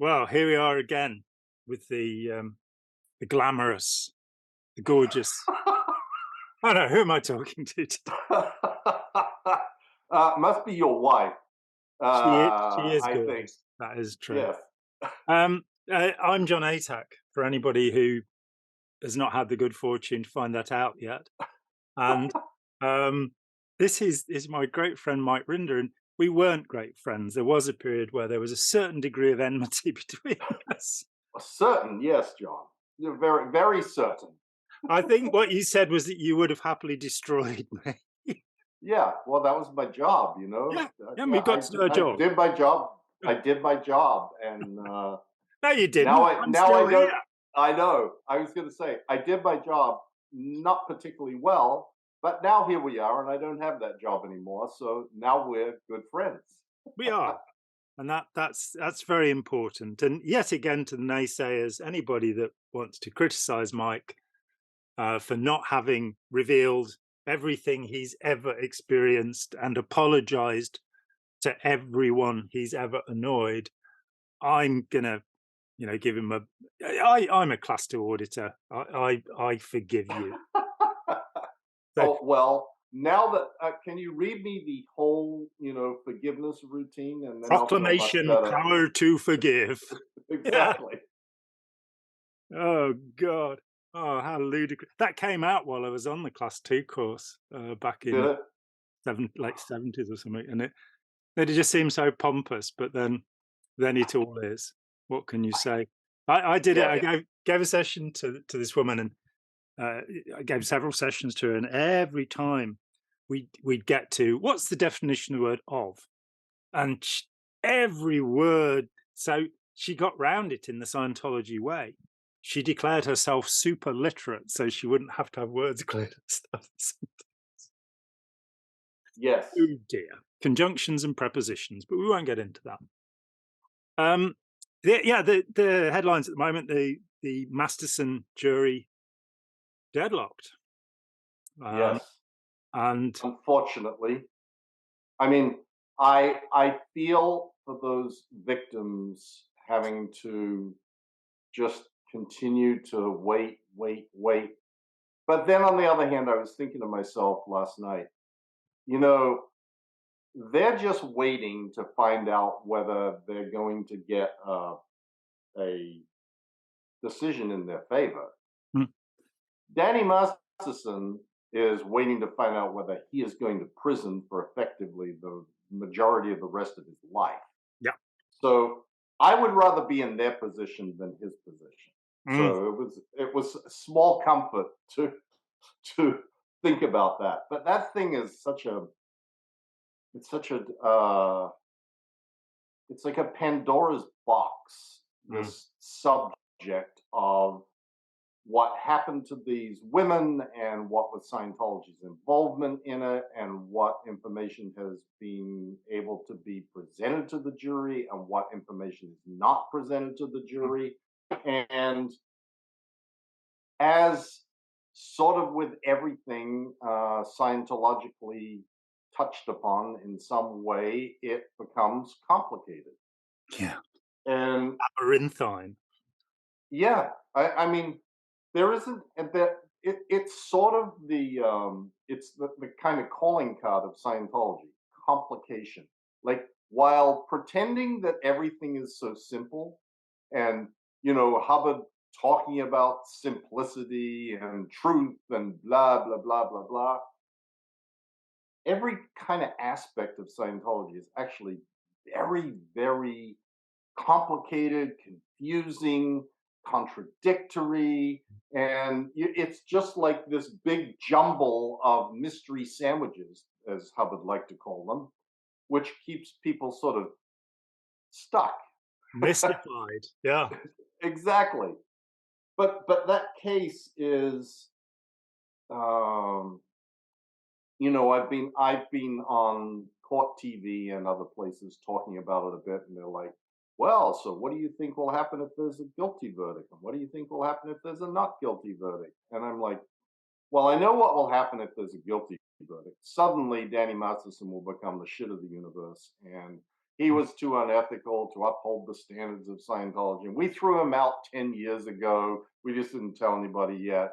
Well, here we are again with the glamorous, the gorgeous. I don't know, who am I talking to today? Must be your wife. She is I think. gorgeous. That is true. Yes. I'm John Atack, for anybody who has not had the good fortune to find that out yet. And this is my great friend Mike Rinder, and we weren't great friends. There was a period where there was a certain degree of enmity between us. Certain, yes, John. You're very, very certain. I think what you said was that you would have happily destroyed me. Yeah. Well, that was my job, you know. Yeah, yeah, we Yeah, got to do a I job. did my job. I did my job, and No, you now didn't. I'm now still I here. don't. I know. I was going to say I did my job not particularly well, but now here we are, and I don't have that job anymore. So now we're good friends. We are, and that's very important. And yet again, to the naysayers, anybody that wants to criticise Mike for not having revealed everything he's ever experienced and apologised to everyone he's ever annoyed, I'm gonna, give him a. I'm a class 2 auditor. I forgive you. So, Oh well. Now that can you read me the whole, forgiveness routine, and then I'll feel much proclamation, better. power to forgive. Yeah. Exactly. Oh God. Oh, how ludicrous! That came out while I was on the class 2 course back Did in it? late 70s or something, and it just seems so pompous. But then it all is. What can you say? I did it. Yeah. I gave a session to this woman, and I gave several sessions to her, and every time we'd get to what's the definition of the word of, and every word. So she got round it in the Scientology way. She declared herself super literate, so she wouldn't have to have words cleared and stuff. Yes. Oh dear, conjunctions and prepositions, but we won't get into that. The headlines at the moment: the Masterson jury deadlocked. Yes. And Unfortunately, I mean, I feel for those victims having to just continue to wait. But then on the other hand, I was thinking to myself last night, you know, they're just waiting to find out whether they're going to get a decision in their favor. hmm, Danny Masterson is waiting to find out whether he is going to prison for effectively the majority of the rest of his life. yeah, So I would rather be in their position than his position. mm, So it was a small comfort to think about that. But that thing is it's like a Pandora's box. mm, This subject of what happened to these women and what was Scientology's involvement in it and what information has been able to be presented to the jury and what information is not presented to the mm. jury. And as sort of with everything Scientologically touched upon in some way, it becomes complicated. Yeah, And labyrinthine. yeah, I mean, there isn't that. It's sort of it's the kind of calling card of Scientology, complication. Like while pretending that everything is so simple, and Hubbard talking about simplicity and truth and blah blah blah blah blah. Every kind of aspect of Scientology is actually very very complicated, confusing, contradictory, and it's just like this big jumble of mystery sandwiches, as Hubbard liked to call them, which keeps people sort of stuck. Mystified. Yeah. Exactly. But that case is, um, I've been on court TV and other places talking about it a bit, and they're like, "Well, so what do you think will happen if there's a guilty verdict, and what do you think will happen if there's a not guilty verdict?" And I'm like, "Well, I know what will happen if there's a guilty verdict. Suddenly, Danny Masterson will become the shit of the universe, and he was too unethical to uphold the standards of Scientology. And we threw him out 10 years ago. We just didn't tell anybody yet.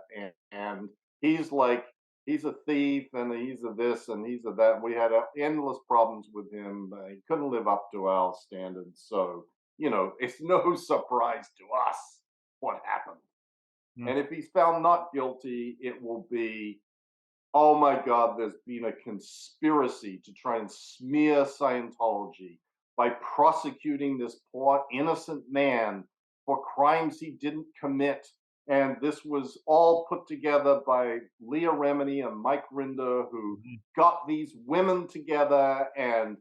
And he's like, he's a thief and he's a this and he's a that. We had endless problems with him. He couldn't live up to our standards. So, it's no surprise to us what happened. Mm. And if he's found not guilty, it will be, oh my God, there's been a conspiracy to try and smear Scientology by prosecuting this poor innocent man for crimes he didn't commit. And this was all put together by Leah Remini and Mike Rinder, who Mhm. got these women together and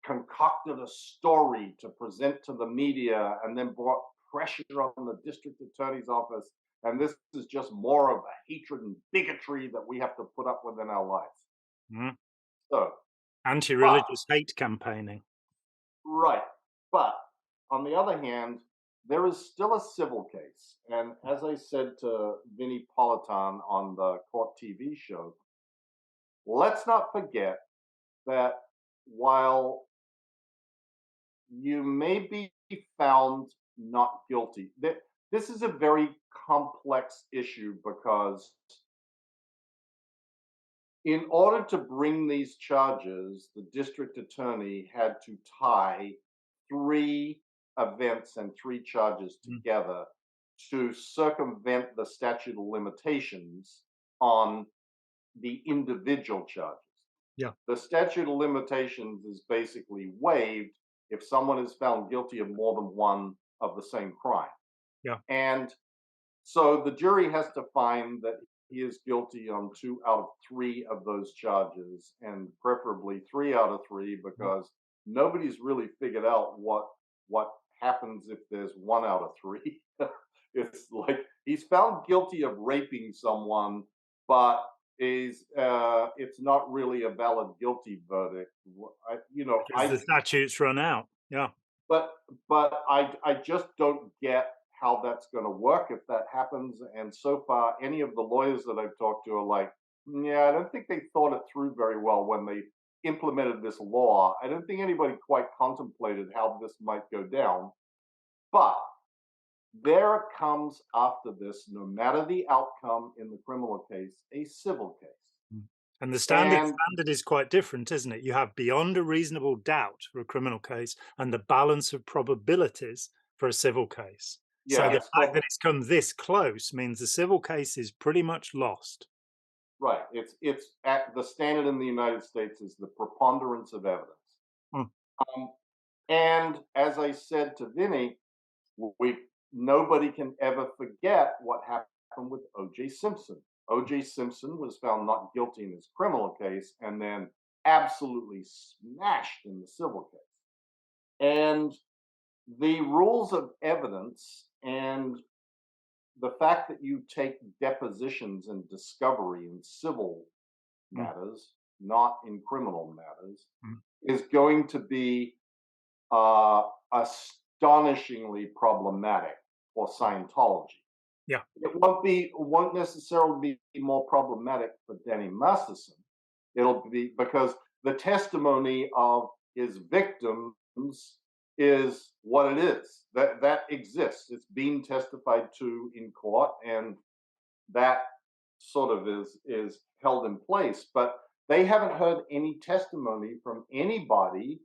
concocted a story to present to the media and then brought pressure on the district attorney's office. And this is just more of a hatred and bigotry that we have to put up with in our lives. Mhm. So, but Anti-religious hate campaigning. right. But on the other hand, there is still a civil case. And as I said to Vinnie Politan on the court TV show, let's not forget that while you may be found not guilty, this is a very complex issue because in order to bring these charges, the district attorney had to tie three events and three charges Mm. together to circumvent the statute of limitations on the individual charges. Yeah. The statute of limitations is basically waived if someone is found guilty of more than one of the same crime. Yeah. And so the jury has to find that he is guilty on 2 out of 3 of those charges, and preferably 3 out of 3, Mm. because nobody's really figured out what happens if there's 1 out of 3. It's like he's found guilty of raping someone, but it's not really a valid guilty verdict. Because the statutes run out. Yeah. but I just don't get how that's going to work if that happens. And so far, any of the lawyers that I've talked to are like, yeah, I don't think they thought it through very well when they implemented this law. I don't think anybody quite contemplated how this might go down. But there comes after this, no matter the outcome in the criminal case, a civil case. Mm. And the And standard is quite different, isn't it? You have beyond a reasonable doubt for a criminal case and the balance of probabilities for a civil case. So yeah, the it's fact called that it's come this close means the civil case is pretty much lost. right. It's at the standard in the United States is the preponderance of evidence. Mm. Um, and as I said to Vinny, we nobody can ever forget what happened with O.J. Simpson. O.J. Simpson was found not guilty in his criminal case and then absolutely smashed in the civil case. And the rules of evidence and the fact that you take depositions and discovery in civil Mm. matters, not in criminal matters, Mm. is going to be astonishingly problematic for Scientology. Yeah. It won't necessarily be more problematic for Danny Masterson. It'll be because the testimony of his victims is what it is. That exists. It's being testified to in court, and that sort of is held in place. But they haven't heard any testimony from anybody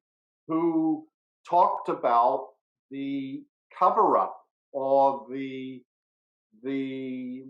who talked about the cover up or the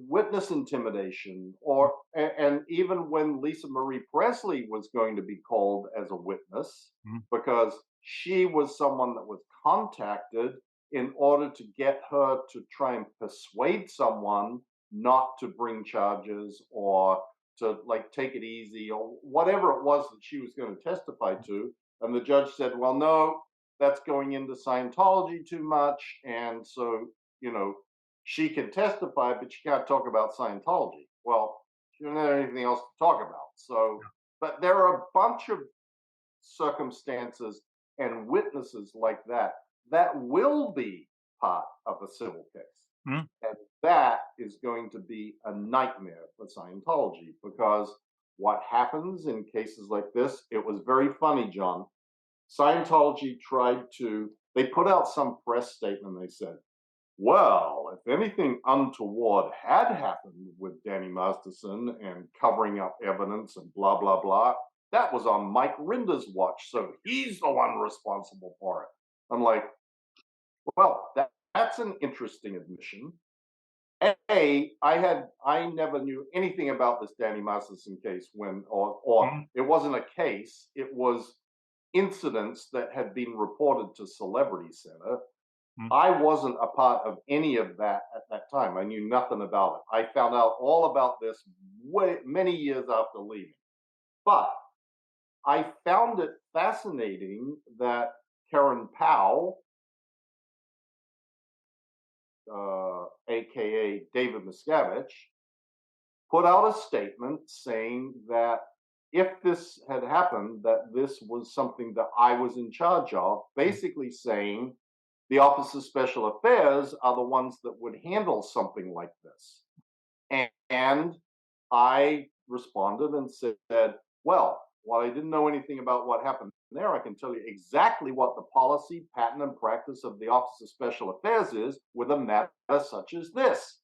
witness intimidation or and even when Lisa Marie Presley was going to be called as a witness Mm. because she was someone that was contacted in order to get her to try and persuade someone not to bring charges or to like take it easy or whatever it was that she was going to testify to, and the judge said, well, no, that's going into Scientology too much, and so you know she can testify, but she can't talk about Scientology. Well, she doesn't have anything else to talk about. So, but there are a bunch of circumstances and witnesses like that that will be part of a civil case. Mm. And that is going to be a nightmare for Scientology because what happens in cases like this, it was very funny, John. Scientology they put out some press statement. They said, well, if anything untoward had happened with Danny Masterson and covering up evidence and blah, blah, blah, that was on Mike Rinder's watch. So he's the one responsible for it. I'm like, well, that's an interesting admission. I never knew anything about this Danny Masterson case or it wasn't a case, it was incidents that had been reported to Celebrity Center. I wasn't a part of any of that at that time. I knew nothing about it. I found out all about this many years after leaving. But I found it fascinating that Karen Powell, aka David Miscavige, put out a statement saying that if this had happened, that this was something that I was in charge of, basically saying the Office of Special Affairs are the ones that would handle something like this. And I responded and said, well, while I didn't know anything about what happened there, I can tell you exactly what the policy, pattern, and practice of the Office of Special Affairs is with a matter such as this.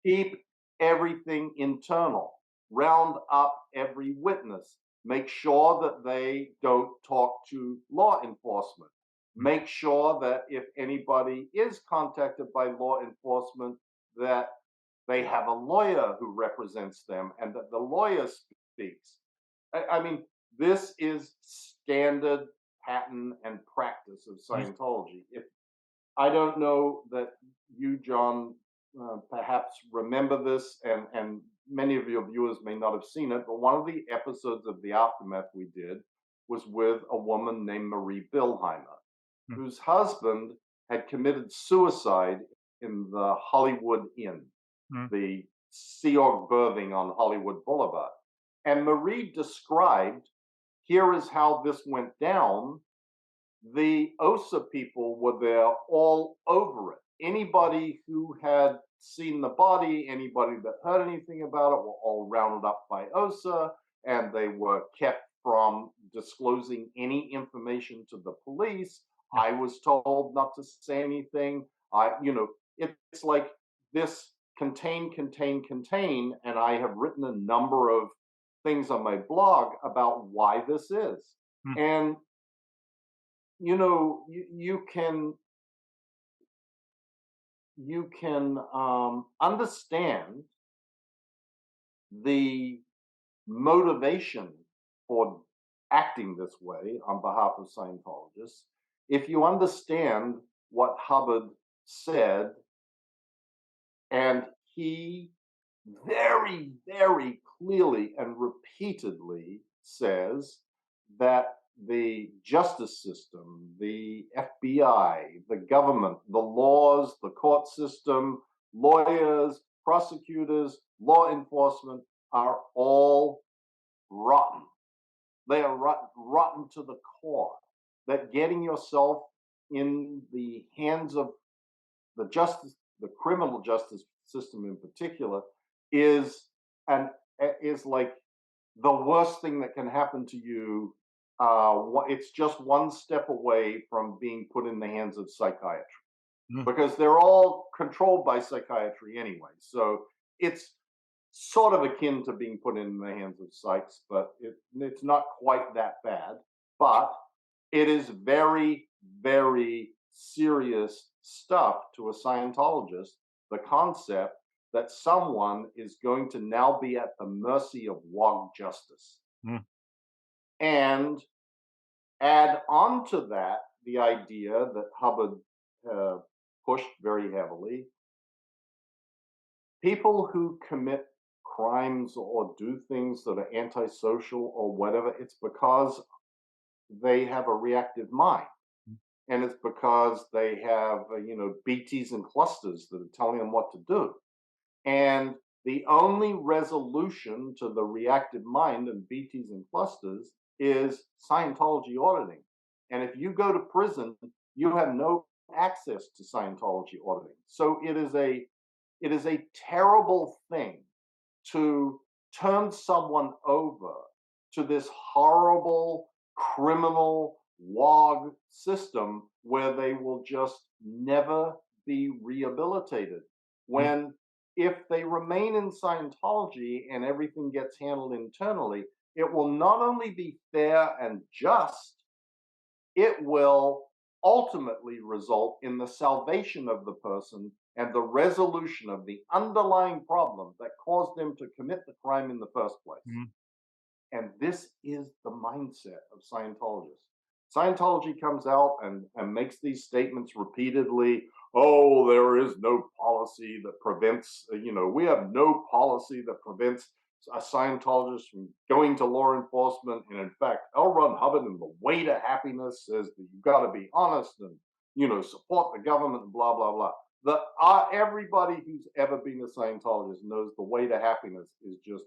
Keep everything internal. Round up every witness. Make sure that they don't talk to law enforcement. Make sure that if anybody is contacted by law enforcement, that they have a lawyer who represents them and that the lawyer speaks. I mean, this is standard pattern and practice of Scientology. I don't know that you, John, perhaps remember this, and many of your viewers may not have seen it, but one of the episodes of The Aftermath we did was with a woman named Marie Bilheimer, whose husband had committed suicide in the Hollywood Inn, the Sea Org berthing on Hollywood Boulevard. And Marie described, here is how this went down. The OSA people were there all over it. Anybody who had seen the body, anybody that heard anything about it, were all rounded up by OSA, and they were kept from disclosing any information to the police. I was told not to say anything. It's like this contain, and I have written a number of things on my blog about why this is. And you can understand the motivation for acting this way on behalf of Scientologists if you understand what Hubbard said. And he very, very clearly and repeatedly says that the justice system, the FBI, the government, the laws, the court system, lawyers, prosecutors, law enforcement are all rotten. They are rotten to the core. That getting yourself in the hands of the criminal justice system in particular, is like the worst thing that can happen to you. It's just one step away from being put in the hands of psychiatry, because they're all controlled by psychiatry anyway. So it's sort of akin to being put in the hands of psychs, but it's not quite that bad. But it is very, very serious stuff to a Scientologist, the concept that someone is going to now be at the mercy of WOG justice. And add on to that the idea that Hubbard pushed very heavily. People who commit crimes or do things that are antisocial or whatever, it's because they have a reactive mind. And it's because they have, BTs and clusters that are telling them what to do. And the only resolution to the reactive mind and BTs and clusters is Scientology auditing. And if you go to prison, you have no access to Scientology auditing. So it is a terrible thing to turn someone over to this horrible criminal wog system where they will just never be rehabilitated. mm, When if they remain in Scientology and everything gets handled internally, it will not only be fair and just, it will ultimately result in the salvation of the person and the resolution of the underlying problem that caused them to commit the crime in the first place. mm. And this is the mindset of Scientologists. Scientology comes out and makes these statements repeatedly. Oh, there is no policy that prevents, we have no policy that prevents a Scientologist from going to law enforcement. And in fact, L. Ron Hubbard in The Way to Happiness says that you've got to be honest and, support the government and blah, blah, blah. Everybody who's ever been a Scientologist knows The Way to Happiness is just,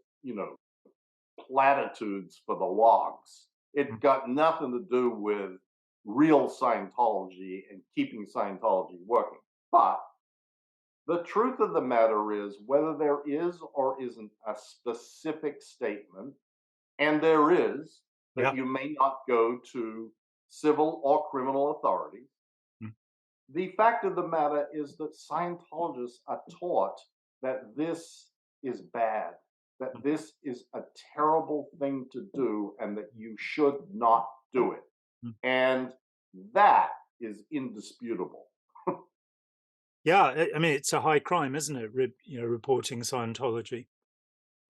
platitudes for the logs. It got nothing to do with real Scientology and keeping Scientology working. But the truth of the matter is, whether there is or isn't a specific statement, and there is, that Yeah. you may not go to civil or criminal authorities, Mm, the fact of the matter is that Scientologists are taught that this is bad, that mm, this is a terrible thing to do, and that you should not do it. mm. And that is indisputable. Yeah, I mean, it's a high crime, isn't it? Reporting Scientology.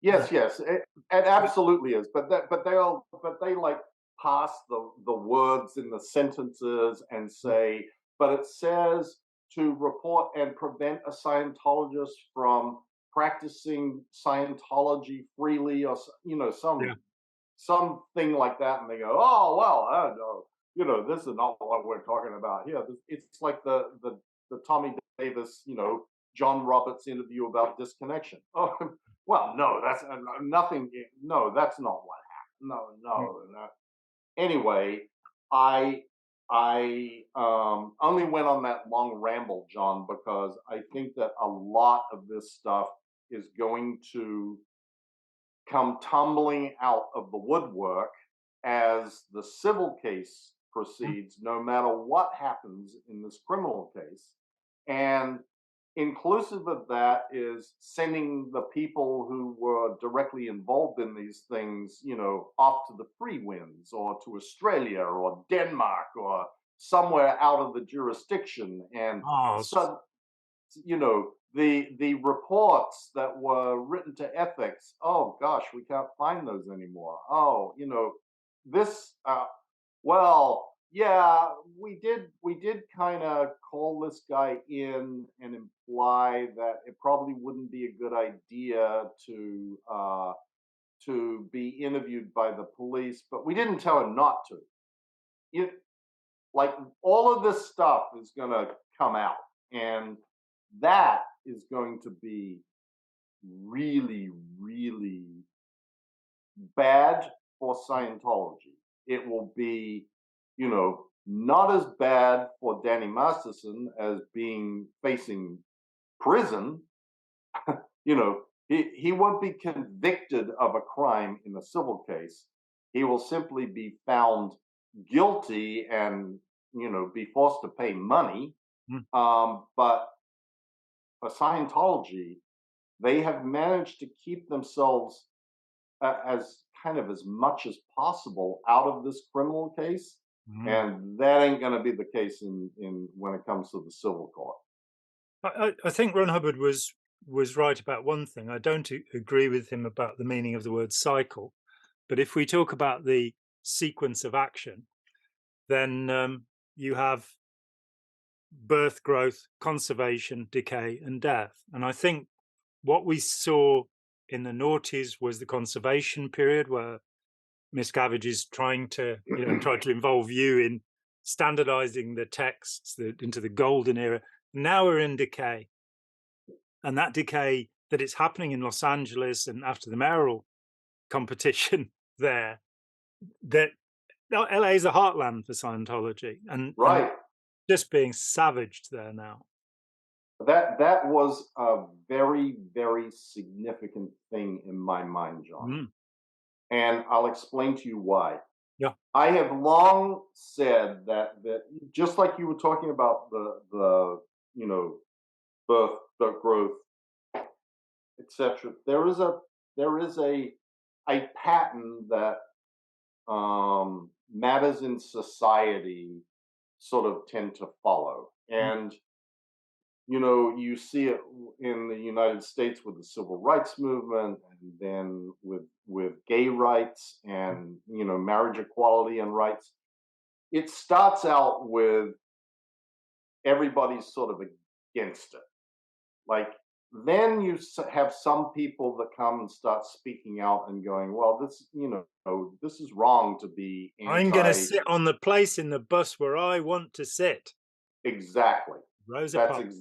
Yes, yes, it absolutely is. But they like pass the words in the sentences and say, but it says to report and prevent a Scientologist from practicing Scientology freely, or Yeah. something like that, and they go, oh well, I don't know, this is not what we're talking about here. It's like the Tommy Davis, John Roberts interview about disconnection. Oh, well, no, that's nothing. No, that's not what happened. No, Mm, no, no. Anyway, I only went on that long ramble, John, because I think that a lot of this stuff is going to come tumbling out of the woodwork as the civil case mm. proceeds, no matter what happens in this criminal case. And inclusive of that is sending the people who were directly involved in these things, off to the free winds or to Australia or Denmark or somewhere out of the jurisdiction. And Oh, so, the reports that were written to ethics, oh gosh, we can't find those anymore. Oh, this well, yeah, we did kind of call this guy in and imply that it probably wouldn't be a good idea to be interviewed by the police, but we didn't tell him not to. It, like, all of this stuff is going to come out, and that is going to be really, really bad for Scientology. It will be, not as bad for Danny Masterson as being facing prison. He won't be convicted of a crime in a civil case. He will simply be found guilty and, be forced to pay money. mm. But for Scientology, they have managed to keep themselves as kind of as much as possible out of this criminal case, Mm. and that ain't going to be the case in when it comes to the civil court. I think Ron Hubbard was right about one thing. I don't agree with him about the meaning of the word cycle, but if we talk about the sequence of action, then you have birth, growth, conservation, decay, and death. And I think what we saw in the noughties was the conservation period, where Miscavige is trying to involve you in standardizing the texts into the golden era. Now we're in decay, and that decay that it's happening in Los Angeles and after the mayoral competition there, that LA is a heartland for Scientology, and Right. just being savaged there now. That was a very, very significant thing in my mind, John. Mm, And I'll explain to you why. Yeah. I have long said that just like you were talking about the you know birth, the growth, etc. There is a pattern that matters in society sort of tend to follow, Mm, and you see it in the United States with the civil rights movement, and then with gay rights mm. and marriage equality and rights. It starts out with everybody's sort of against it. Like, then you have some people that come and start speaking out and going, well, this is wrong to be I'm going to anti. sit on the place in the bus where I want to sit. Exactly. Rosa That's Parks.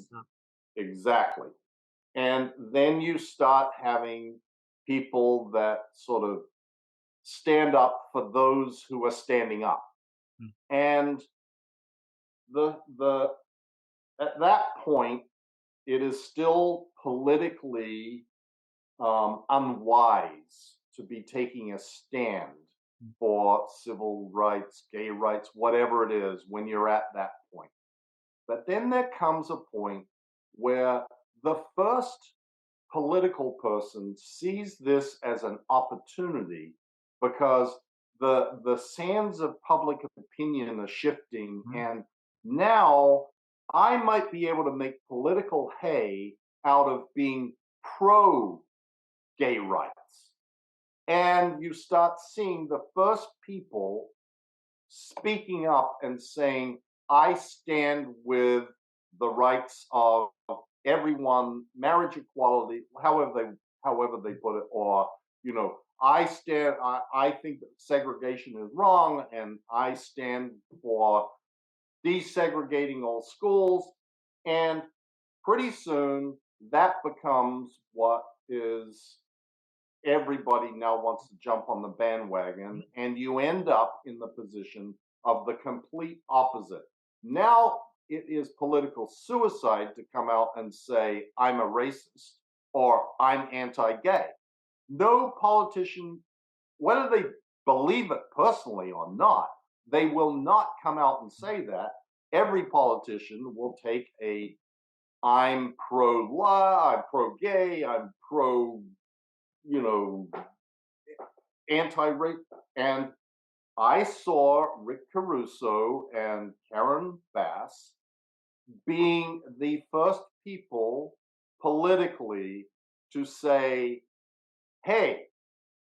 exactly. And then you start having people that sort of stand up for those who are standing up. Mm, And the at that point, it is still politically unwise to be taking a stand mm, for civil rights, gay rights, whatever it is, when you're at that point. But then there comes a point where the first political person sees this as an opportunity, because the sands of public opinion are shifting, mm, and now I might be able to make political hay out of being pro gay rights. And you start seeing the first people speaking up and saying, I stand with the rights of everyone, marriage equality, however they put it, or I think that segregation is wrong, and I stand for desegregating all schools. And pretty soon that becomes what is everybody now wants to jump on the bandwagon, mm. and you end up in the position of the complete opposite. Now it is political suicide to come out and say, I'm a racist or I'm anti gay. No politician, whether they believe it personally or not, they will not come out and say that. Every politician will take a I'm pro law, I'm pro gay, I'm pro, you know, anti-rape. And I saw Rick Caruso and Karen Bass being the first people politically to say, hey,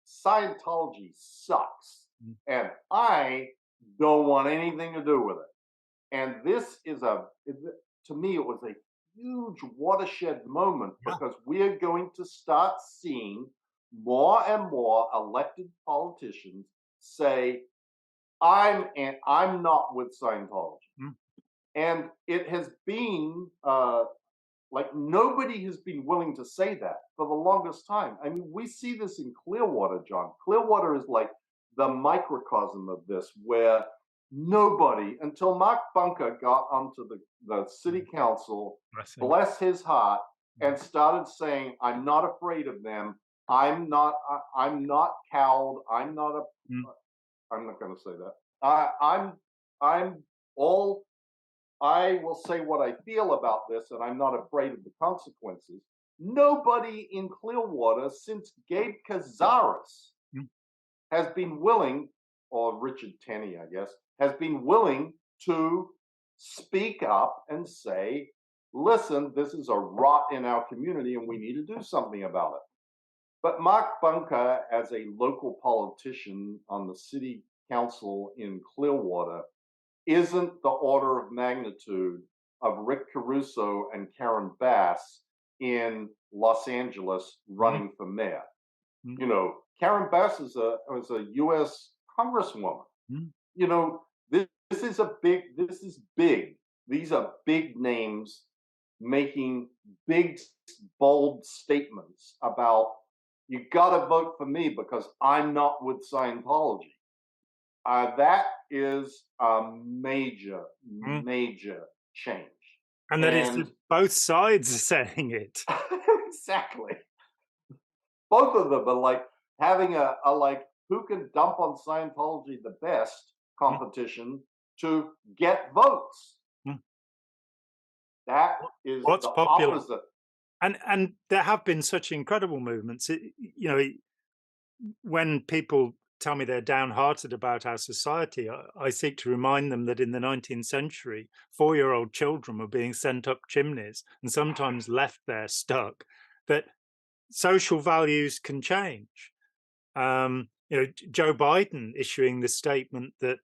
Scientology sucks, Mm. and I don't want anything to do with it. And this is to me, it was a huge watershed moment, Yeah. because we're going to start seeing more and more elected politicians say, I'm not with Scientology. Mm. And it has been like, nobody has been willing to say that for the longest time. I mean, we see this in Clearwater, John. Clearwater is like the microcosm of this, where nobody, until Mark Bunker got onto the city council, Bless him. bless his heart, Mm, and started saying, I'm not afraid of them. I'm not cowed. mm, I'm not going to say that. I'm all I will say what I feel about this, and I'm not afraid of the consequences. Nobody in Clearwater since Gabe Cazares mm. has been willing, or Richard Tenney, I guess, has been willing to speak up and say, listen, this is a rot in our community and we need to do something about it. But Mark Bunker, as a local politician on the city council in Clearwater, isn't the order of magnitude of Rick Caruso and Karen Bass in Los Angeles Mm, running for mayor. mm, Karen Bass is a U.S. Congresswoman. mm. This is big. These are big names making big, bold statements about, you got to vote for me because I'm not with Scientology. That is a major, Mm. major change. And that is And both sides are saying it. exactly, both of them are like having a like who can dump on Scientology the best competition to get votes. Mm. That is What's the popular? opposite. And there have been such incredible movements. When people tell me they're downhearted about our society, I seek to remind them that in the 19th century, 4-year-old children were being sent up chimneys and sometimes left there stuck. That social values can change. Joe Biden issuing the statement that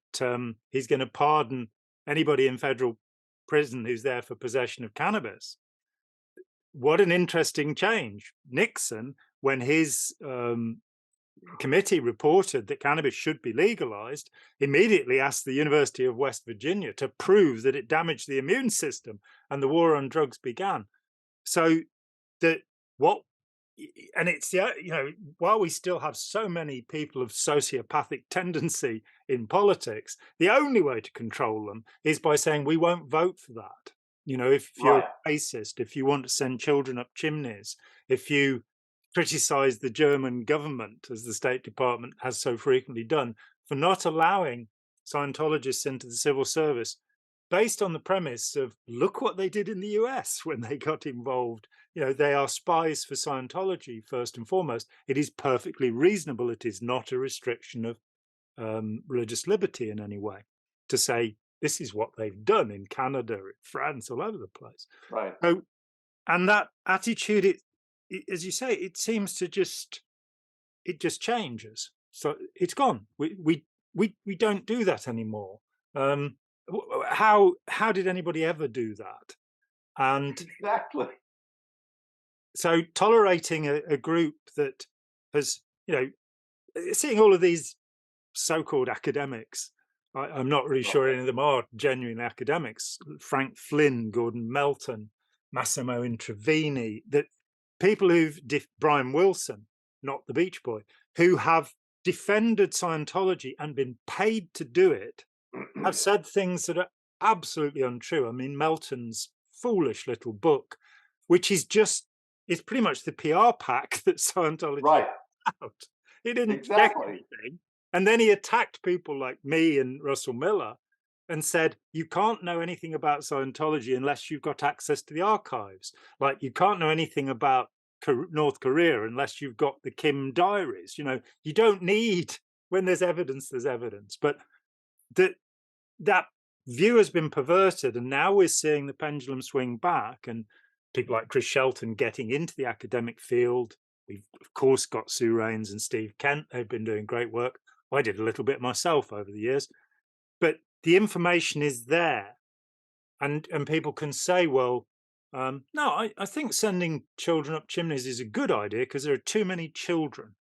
he's going to pardon anybody in federal prison who's there for possession of cannabis. What an interesting change. Nixon, when his committee reported that cannabis should be legalized, immediately asked the University of West Virginia to prove that it damaged the immune system, and the war on drugs began. So that what and it's while we still have so many people of sociopathic tendency in politics, the only way to control them is by saying we won't vote for that. If you're Right. a racist, if you want to send children up chimneys, if you criticize the German government, as the State Department has so frequently done, for not allowing Scientologists into the civil service, based on the premise of look what they did in the US when they got involved. They are spies for Scientology, first and foremost. It is perfectly reasonable. It is not a restriction of religious liberty in any way to say this is what they've done in Canada, in France, all over the place. Right. So, and that attitude, as you say, it seems to just changes. So it's gone. We don't do that anymore. How did anybody ever do that? And exactly. so tolerating a group that has, seeing all of these so-called academics, I'm not really sure any of them are genuine academics. Frank Flynn, Gordon Melton, Massimo Intravini, that people Brian Wilson, not the Beach Boy, who have defended Scientology and been paid to do it, have said things that are absolutely untrue. I mean, Melton's foolish little book, which is pretty much the PR pack that Scientology right. out. He didn't check Exactly. anything. And then he attacked people like me and Russell Miller and said, you can't know anything about Scientology unless you've got access to the archives. Like, you can't know anything about North Korea unless you've got the Kim diaries. You don't need, when there's evidence, there's evidence. But that view has been perverted, and now we're seeing the pendulum swing back, and people like Chris Shelton getting into the academic field. We've, of course, got Sue Rains and Steve Kent. They've been doing great work. I did a little bit myself over the years. But the information is there. And people can say, well, no, I think sending children up chimneys is a good idea because there are too many children.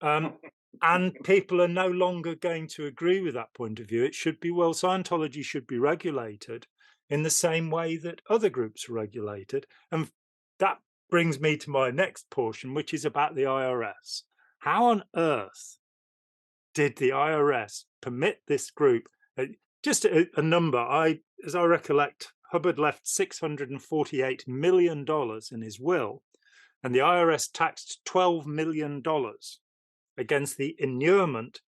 And people are no longer going to agree with that point of view. It should be, well, Scientology should be regulated in the same way that other groups are regulated. And that brings me to my next portion, which is about the IRS. How on earth did the IRS permit this group? Just a number, as I recollect, Hubbard left $648 million in his will, and the IRS taxed $12 million against the inurement,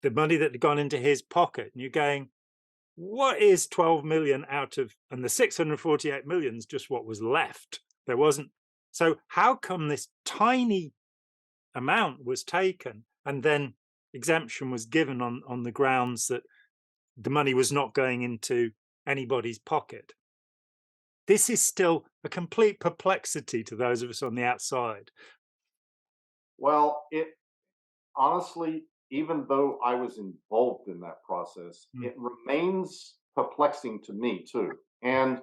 the money that had gone into his pocket. And you're going, what is 12 million out of, and the 648 million is just what was left. There wasn't. So how come this tiny amount was taken and then exemption was given on the grounds that the money was not going into anybody's pocket? This is still a complete perplexity to those of us on the outside. Well, honestly, even though I was involved in that process, it remains perplexing to me too. And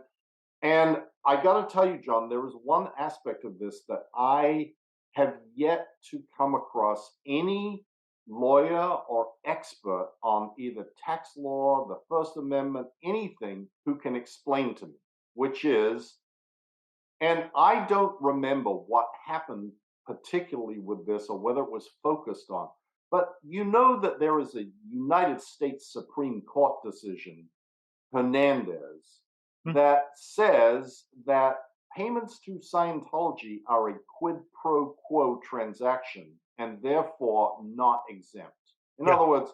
I got to tell you, John, there is one aspect of this that I have yet to come across any lawyer or expert on either tax law, the First Amendment, anything who can explain to me, which is, and I don't remember what happened particularly with this or whether it was focused on, but you know that there is a United States Supreme Court decision, Hernandez, that says that payments to Scientology are a quid pro quo transaction and therefore not exempt. In Yeah. other words,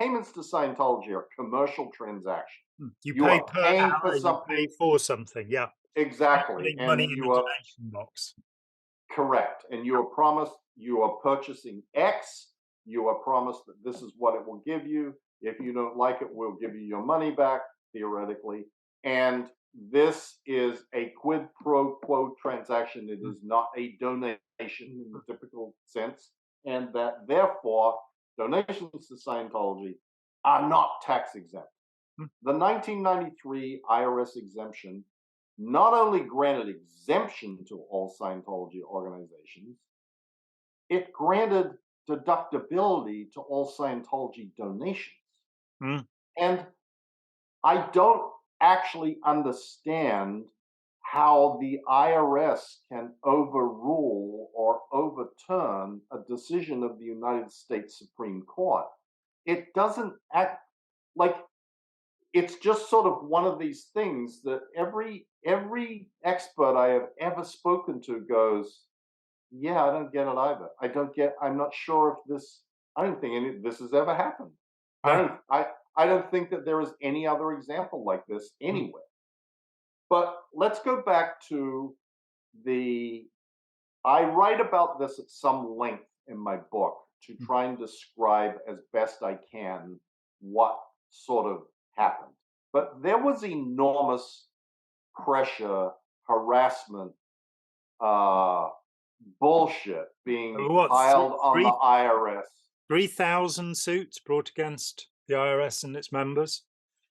payments to Scientology are commercial transactions. You You pay are per paying for hour, you pay something, for something. Yeah. Not exactly, putting money and in a you are donation box. correct, and you are promised you are purchasing X. You are promised that this is what it will give you. If you don't like it, we'll give you your money back, theoretically. And this is a quid pro quo transaction. It Mm, is not a donation in the typical sense. And that therefore, donations to Scientology are not tax exempt. mm. The 1993 IRS exemption not only granted exemption to all Scientology organizations, it granted deductibility to all Scientology donations. Mm. And I don't actually understand how the IRS can overrule or overturn a decision of the United States Supreme Court. It doesn't act like it's just sort of one of these things that every expert I have ever spoken to goes, yeah, I don't get it either. I'm not sure if this, I don't think any this has ever happened. I No. don't, I, I don't think that there is any other example like this Mm, anywhere. But let's go back to the, I write about this at some length in my book to mm. try and describe as best I can what sort of happened. But there was enormous pressure, harassment, uh, bullshit being What, piled on the IRS. 3,000 suits brought against the IRS and its members?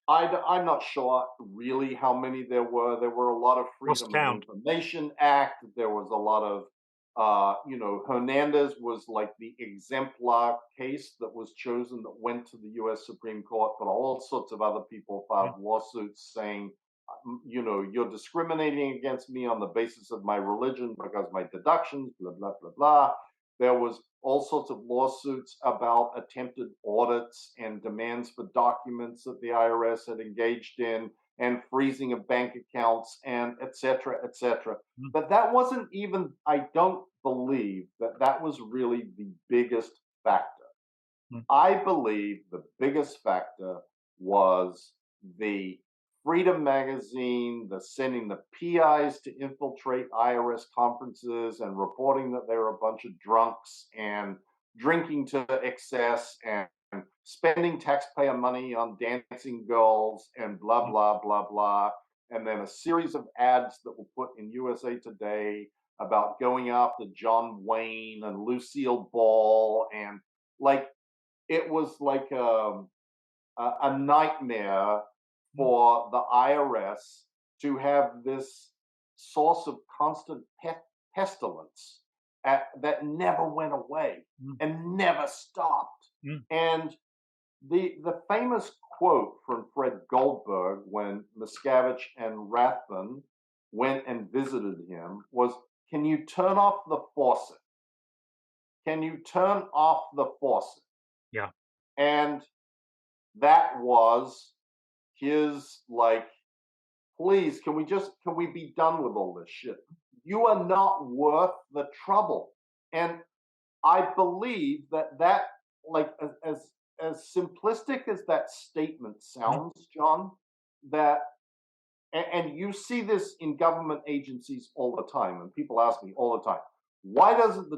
I'm not sure really how many there were. There were a lot of Lost Freedom of count. Information Act. There was a lot of, Hernandez was like the exemplar case that was chosen that went to the U.S. Supreme Court, but all sorts of other people Mm, filed lawsuits saying, you're discriminating against me on the basis of my religion because my deductions, blah, blah, blah, blah. There was all sorts of lawsuits about attempted audits and demands for documents that the IRS had engaged in and freezing of bank accounts and et cetera, et cetera. mm, But that wasn't even, I don't believe that that was really the biggest factor. mm. I believe the biggest factor was the Freedom Magazine, the sending the PIs to infiltrate IRS conferences and reporting that they were a bunch of drunks and drinking to excess and spending taxpayer money on dancing girls and blah, blah, blah, blah. And then a series of ads that were put in USA Today about going after John Wayne and Lucille Ball. And like, it was like a nightmare Mm, for the IRS to have this source of constant pestilence that never went away mm, and never stopped. mm. And the famous quote from Fred Goldberg when Miscavige and Rathbun went and visited him was, "Can you turn off the faucet? Can you turn off the faucet?" Yeah. And that was his like, please, can we be done with all this shit? You are not worth the trouble. And I believe that like as simplistic as that statement Mm, sounds, John, that and you see this in government agencies all the time, and people ask me all the time, why isn't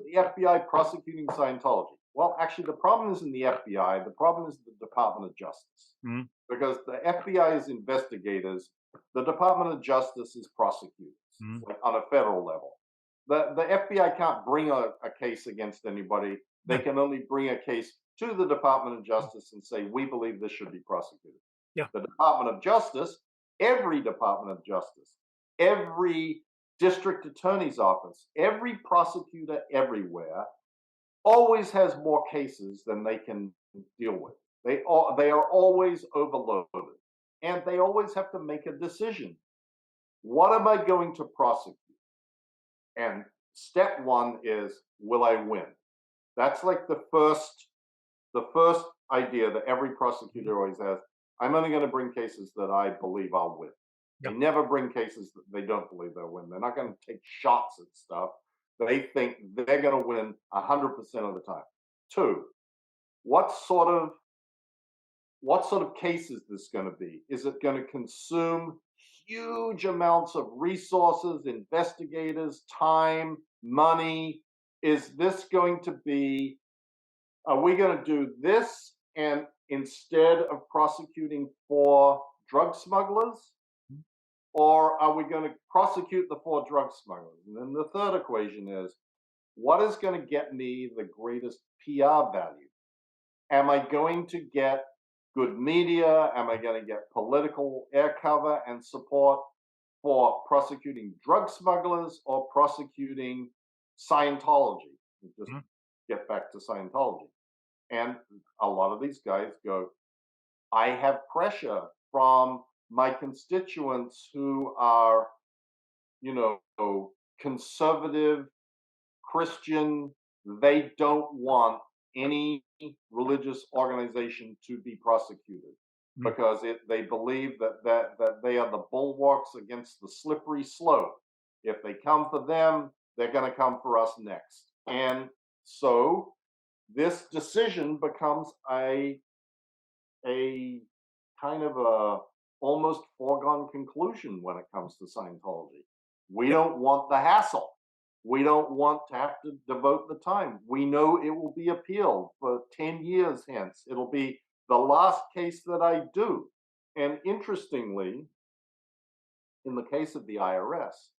the FBI prosecuting Scientology? Well, actually, the problem isn't the FBI. The problem is the Department of Justice, mm, because the FBI is investigators, the Department of Justice is prosecutors, mm. like on a federal level. The FBI can't bring a case against anybody. They No. can only bring a case to the Department of Justice and say, we believe this should be prosecuted. Yeah. The Department of Justice, every Department of Justice, every district attorney's office, every prosecutor everywhere always has more cases than they can deal with. They are always overloaded, and they always have to make a decision. What am I going to prosecute? And step one is, will I win? That's like the first idea that every Mm, prosecutor always has. I'm only going to bring cases that I believe I'll win. They yeah. never bring cases that they don't believe they'll win. They're not going to take shots at stuff. They think they're going to win 100% of the time. Two, what sort of case is this going to be? Is it going to consume huge amounts of resources, investigators, time, money? Is this going to be, are we going to do this and instead of prosecuting for drug smugglers? Or are we going to prosecute the four drug smugglers? And then the third equation is, what is going to get me the greatest PR value? Am I going to get good media? Am I going to get political air cover and support for prosecuting drug smugglers or prosecuting Scientology? Just Mhm. get back to Scientology. And a lot of these guys go, I have pressure from my constituents who are, you know, conservative, Christian. They don't want any religious organization to be prosecuted Mm. because they believe that they are the bulwarks against the slippery slope. If they come for them, they're going to come for us next. And so this decision becomes a kind of a almost foregone conclusion when it comes to Scientology. We Yep. don't want the hassle. We don't want to have to devote the time. We know it will be appealed for 10 years hence. It'll be the last case that I do. And interestingly, in the case of the IRS,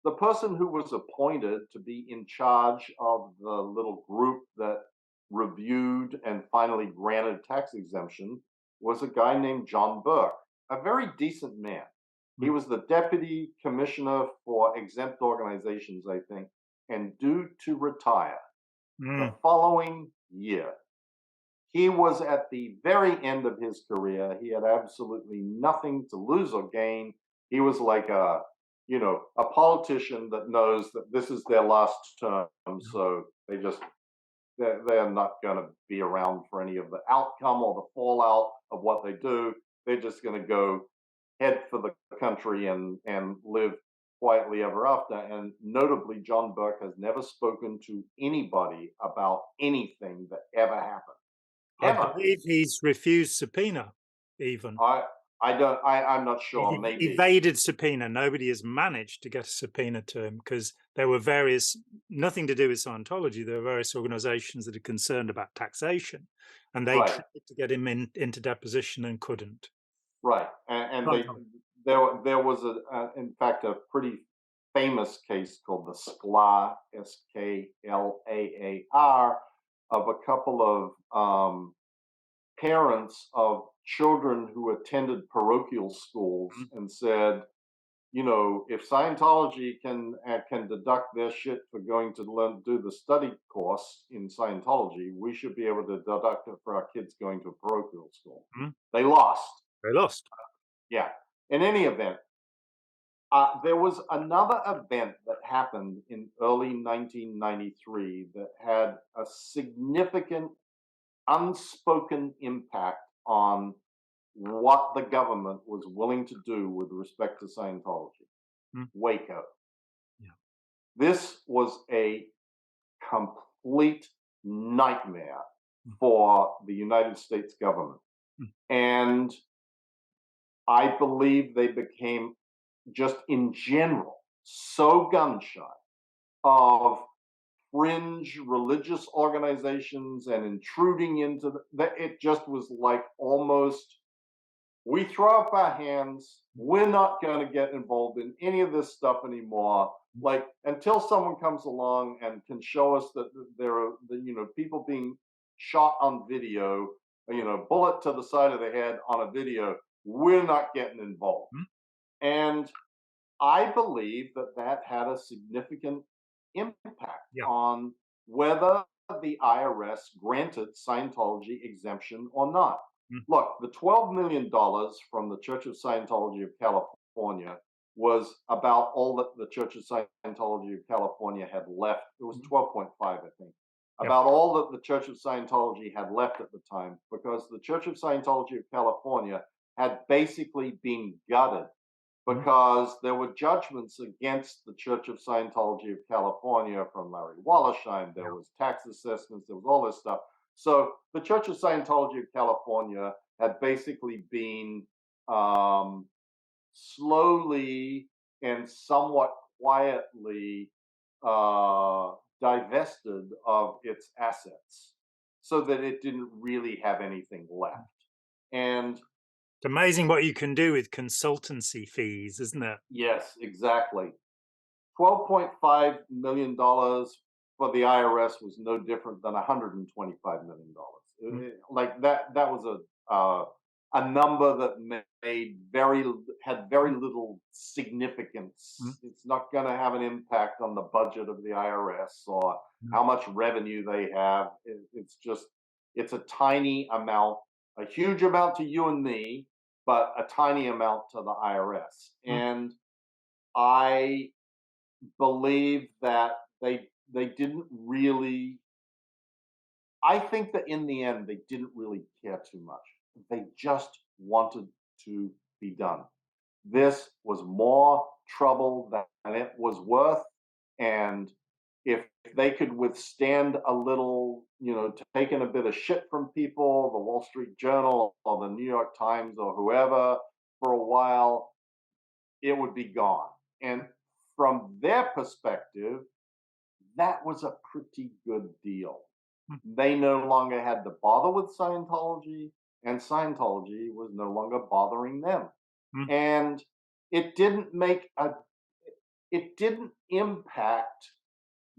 the person who was appointed to be in charge of the little group that reviewed and finally granted tax exemption was a guy named John Burke, a very decent man. He Mm. was the deputy commissioner for exempt organizations, I think, and due to retire the Mm. following year. He was at the very end of his career. He had absolutely nothing to lose or gain. He was like a politician that knows that this is their last term, so they're not going to be around for any of the outcome or the fallout of what they do. They're just going to go head for the country and live quietly ever after. And notably, John Burke has never spoken to anybody about anything that ever happened. I Ever. believe he's refused subpoena, even. I I don't. I'm not He's sure. Maybe. evaded subpoena. Nobody has managed to get a subpoena to him because there were various, nothing to do with Scientology. There were various organizations that are concerned about taxation, and they Right. tried to get him into deposition and couldn't. Right. And Can't come. there was in fact a pretty famous case called the SKLAR, SKLAAR, of a couple of parents of children who attended parochial schools Mm. and said, if Scientology can deduct their shit for going to do the study course in Scientology, we should be able to deduct it for our kids going to a parochial school. Mm. They lost. They lost. Yeah. In any event, there was another event that happened in early 1993 that had a significant unspoken impact on what the government was willing to do with respect to Scientology. Mm. Waco. Yeah. This was a complete nightmare Mm. for the United States government. Mm. And I believe they became, just in general, so gun shy of fringe religious organizations and intruding into that it just was like almost, we throw up our hands. We're not going to get involved in any of this stuff anymore. Like until someone comes along and can show us that there are, people being shot on video, bullet to the side of the head on a video, we're not getting involved. Mm. And I believe that had a significant impact Yeah. on whether the IRS granted Scientology exemption or not. Mm. Look, the $12 million from the Church of Scientology of California was about all that the Church of Scientology of California had left. It was 12.5, I think. Yeah. About all that the Church of Scientology had left at the time, because the Church of Scientology of California had basically been gutted because there were judgments against the Church of Scientology of California from Larry Wallersheim. There was tax assessments. There was all this stuff. So the Church of Scientology of California had basically been slowly and somewhat quietly divested of its assets so that it didn't really have anything left. And It's amazing what you can do with consultancy fees, isn't it? yes, exactly. $12.5 million for the IRS was no different than $125 million. Mm. Like that was a number that had very little significance. Mm. It's not going to have an impact on the budget of the IRS or how much revenue they have. It's a tiny amount, a huge amount to you and me, but a tiny amount to the IRS. Mm. And I believe that they didn't really. I think that in the end they didn't really care too much. They just wanted to be done. This was more trouble than it was worth, and if they could withstand a little, taking a bit of shit from people, the Wall Street Journal or the New York Times or whoever, for a while, it would be gone. And from their perspective, that was a pretty good deal. Mm. They no longer had to bother with Scientology, and Scientology was no longer bothering them. Mm. And it didn't it didn't impact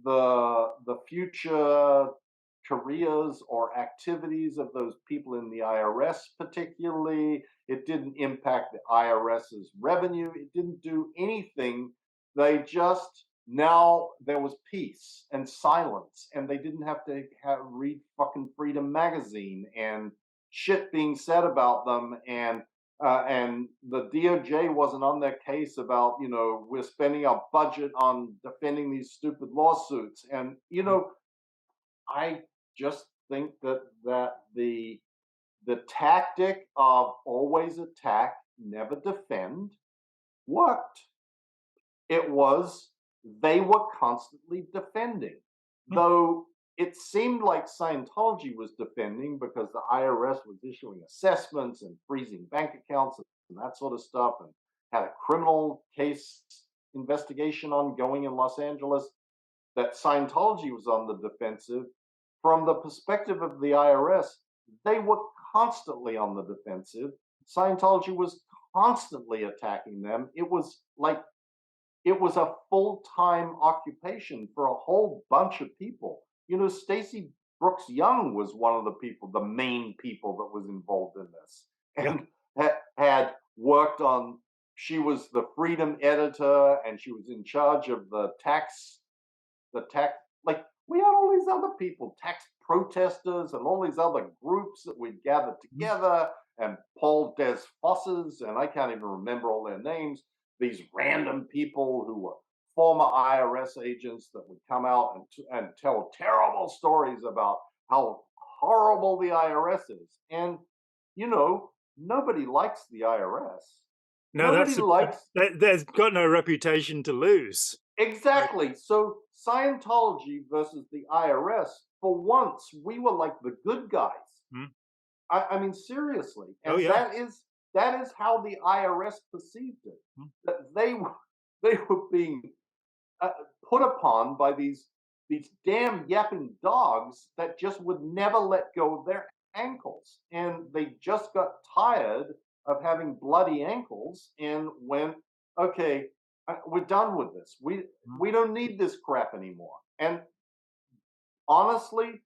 the future careers or activities of those people in the IRS particularly. It didn't impact the IRS's revenue. It didn't do anything. They just now there was peace and silence, and they didn't have to read fucking Freedom magazine and shit being said about them, and the DOJ wasn't on their case about, we're spending our budget on defending these stupid lawsuits. And, I just think that the tactic of always attack, never defend worked. It was they were constantly defending, Mm. though it seemed like Scientology was defending because the IRS was issuing assessments and freezing bank accounts and that sort of stuff, and had a criminal case investigation ongoing in Los Angeles. That Scientology was on the defensive. From the perspective of the IRS, they were constantly on the defensive. Scientology was constantly attacking them. It was a full-time occupation for a whole bunch of people. Stacey Brooks Young was one of the main people that was involved in this, Yeah. and had worked on. She was the Freedom editor, and she was in charge of the tax. Like we had all these other people, tax protesters, and all these other groups that we gathered Mm. together, and Paul Des Fosses, and I can't even remember all their names. These random people who were former IRS agents that would come out and tell terrible stories about how horrible the IRS is. And, nobody likes the IRS. No, Nobody likes. there's got no reputation to lose. Exactly. So Scientology versus the IRS, for once, we were like the good guys. Mm. I mean, seriously. Oh, And yeah. that is how the IRS perceived it. Mm. That they were being put upon by these damn yapping dogs that just would never let go of their ankles, and they just got tired of having bloody ankles and went, okay, we're done with this. We don't need this crap anymore. And honestly,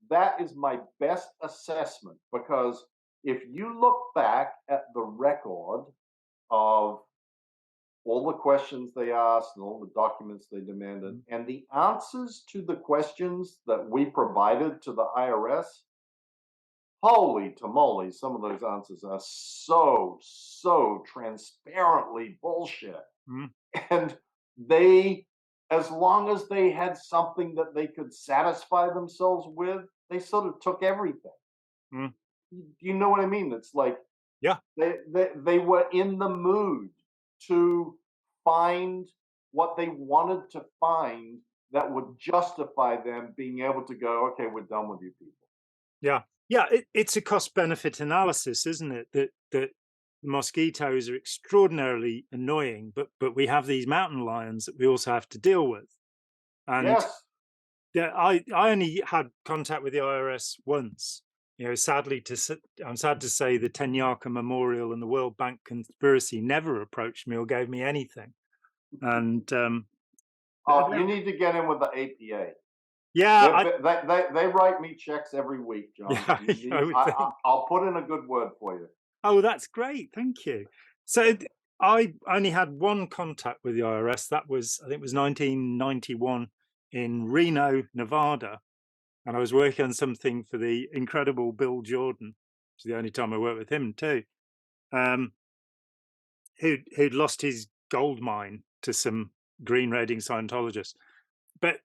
that is my best assessment, because if you look back at the record of all the questions they asked and all the documents they demanded, and the answers to the questions that we provided to the IRS, holy tamale, some of those answers are so transparently bullshit. Mm. And they, as long as they had something that they could satisfy themselves with, they sort of took everything. Mm. You know what I mean? It's like Yeah. they were in the mood to find what they wanted to find that would justify them being able to go, okay, we're done with you people. Yeah. Yeah, it's a cost benefit analysis, isn't it? That mosquitoes are extraordinarily annoying, but we have these mountain lions that we also have to deal with. And Yes. yeah, I only had contact with the IRS once. You know, I'm sad to say the Tenyaka Memorial and the World Bank conspiracy never approached me or gave me anything. And Oh, you need to get in with the APA. yeah, They write me checks every week, John. yeah, I would think. I'll put in a good word for you. Oh, that's great. Thank you. So I only had one contact with the IRS. That was, I think it was 1991 in Reno, Nevada. And I was working on something for the incredible Bill Jordan, which is the only time I worked with him too, who'd lost his gold mine to some green raiding Scientologists. But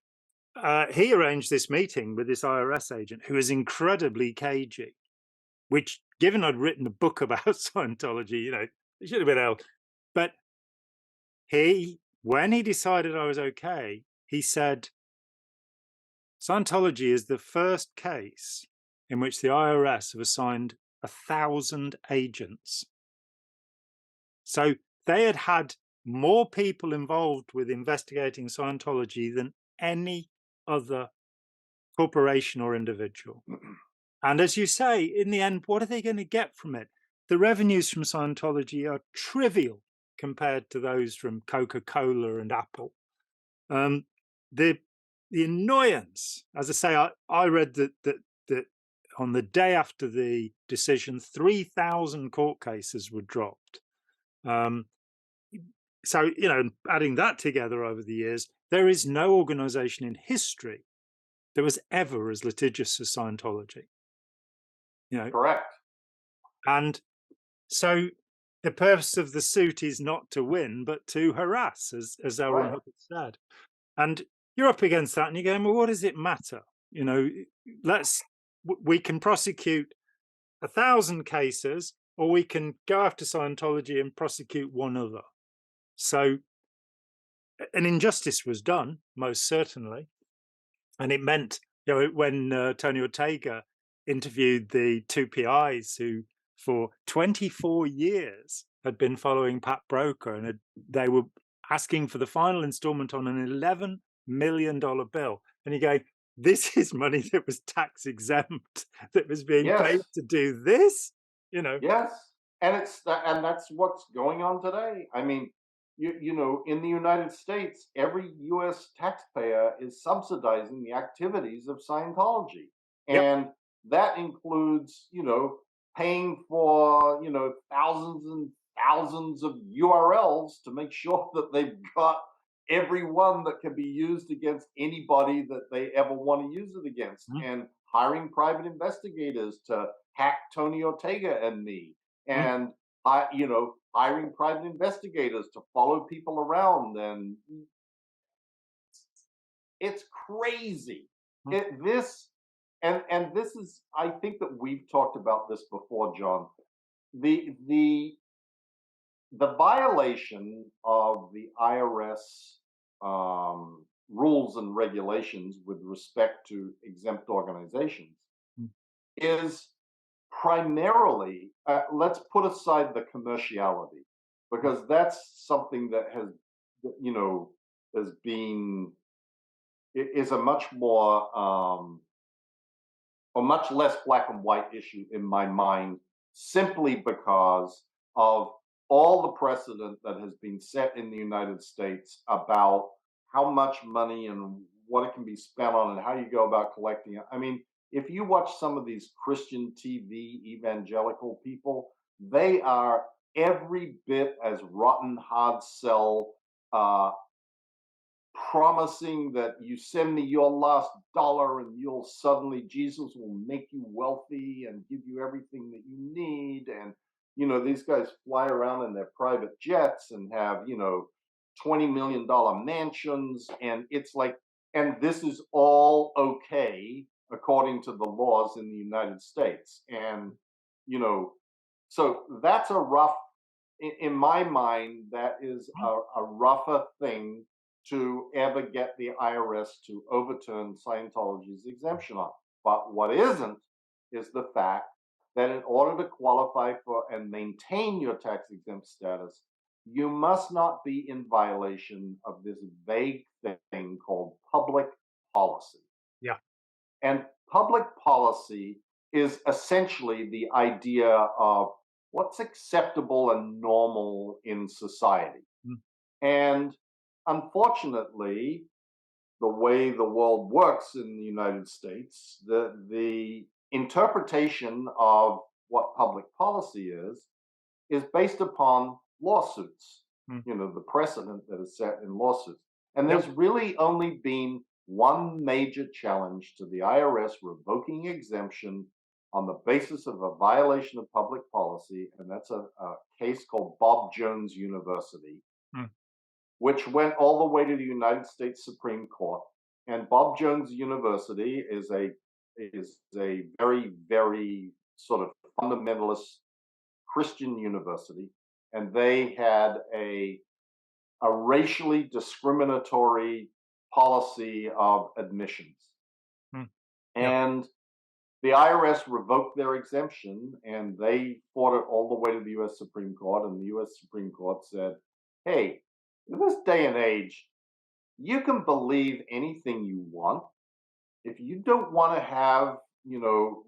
he arranged this meeting with this IRS agent who was incredibly cagey, which, given I'd written a book about Scientology, you know, it should have been held. But when he decided I was okay, he said, Scientology is the first case in which the IRS have assigned 1,000 agents. So they had had more people involved with investigating Scientology than any other corporation or individual. And as you say, in the end, what are they going to get from it? The revenues from Scientology are trivial compared to those from Coca-Cola and Apple. The annoyance, as I say, I read that on the day after the decision, 3,000 court cases were dropped. So, you know, adding that together over the years, there is no organization in history that was ever as litigious as Scientology. You know, Correct. and so the purpose of the suit is not to win, but to harass, as L. Ron Right. Hubbard said. And you're up against that, and you're going, well, what does it matter? You know, we can prosecute 1,000 cases, or we can go after Scientology and prosecute one other. So an injustice was done, most certainly. And it meant, you know, when Tony Ortega interviewed the two PIs who, for 24 years, had been following Pat Broker, and they were asking for the final installment on an $11 million bill. And you go, this is money that was tax exempt, that was being paid Yes. to do this, you know. Yes. And that's what's going on today. I mean, you know, in the United States, every US taxpayer is subsidizing the activities of Scientology. Yep. And that includes, you know, paying for, you know, thousands and thousands of URLs to make sure that they've got every one that can be used against anybody that they ever want to use it against, Mm, and hiring private investigators to hack Tony Ortega and me, mm, and you know, hiring private investigators to follow people around, and it's crazy. mm, It this and this is, I think that we've talked about this before, John. The the the violation of the IRS rules and regulations with respect to exempt organizations mm, is primarily, let's put aside the commerciality, mm, because that's something that has, you know, has been, is a much more a much less black and white issue in my mind, simply because of all the precedent that has been set in the United States about how much money and what it can be spent on and how you go about collecting it. I mean, if you watch some of these Christian TV evangelical people, they are every bit as rotten, hard sell, uh, promising that you send me your last dollar and you'll suddenly, Jesus will make you wealthy and give you everything that you need. And, you know, these guys fly around in their private jets and have, you know, $20 million mansions. And it's like, and this is all okay according to the laws in the United States. And, you know, so that's a rough in my mind, that is a rougher thing to ever get the IRS to overturn Scientology's exemption on. But what isn't is the fact that in order to qualify for and maintain your tax exempt status, you must not be in violation of this vague thing called public policy. Yeah. And public policy is essentially the idea of what's acceptable and normal in society. Mm. And unfortunately, the way the world works in the United States, the interpretation of what public policy is based upon lawsuits, Mm. the precedent that is set in lawsuits. And Yep. there's really only been one major challenge to the IRS revoking exemption on the basis of a violation of public policy, and that's a case called Bob Jones University, Mm. which went all the way to the United States Supreme Court. And Bob Jones University is a very, very sort of fundamentalist Christian university, and they had a racially discriminatory policy of admissions. Mm. Yep. And the IRS revoked their exemption, and they fought it all the way to the US Supreme Court. And the US Supreme Court said, hey, in this day and age, you can believe anything you want. If you don't want to have,